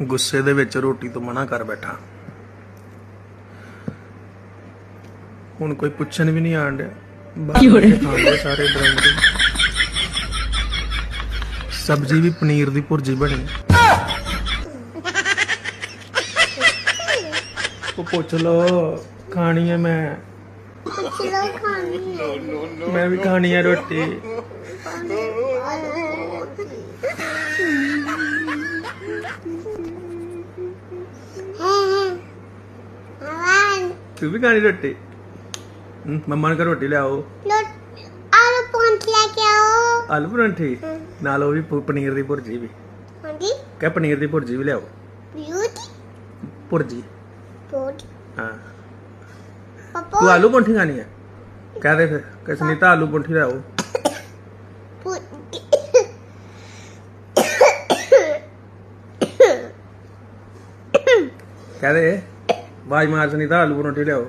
गुस्से दे विच रोटी तो मना कर बैठा। हुण कोई पुछन भी नहीं आण दिया, खांदे सारे ड्रंक। सब्जी भी पनीर दी भुर्जी बनी। वो पुछ लो खानी है मैं भी खानी है रोटी। तू भी खानी रोटी? मम्मा ने कहा रोटी ले आओ। आलू परांठे लेके आओ। आलू परांठे नाल वो भी पनीर दी भुर्जी भी। हाँ जी। क्या पनीर दी भुर्जी भी ले आओ। भुर्जी हाँ। तू आलू परांठी खानी है? कह दे फिर कि सुनीता आलू परांठी ले आओ। कह दे आवाज मार सुनीता आलू परांठी ले आओ।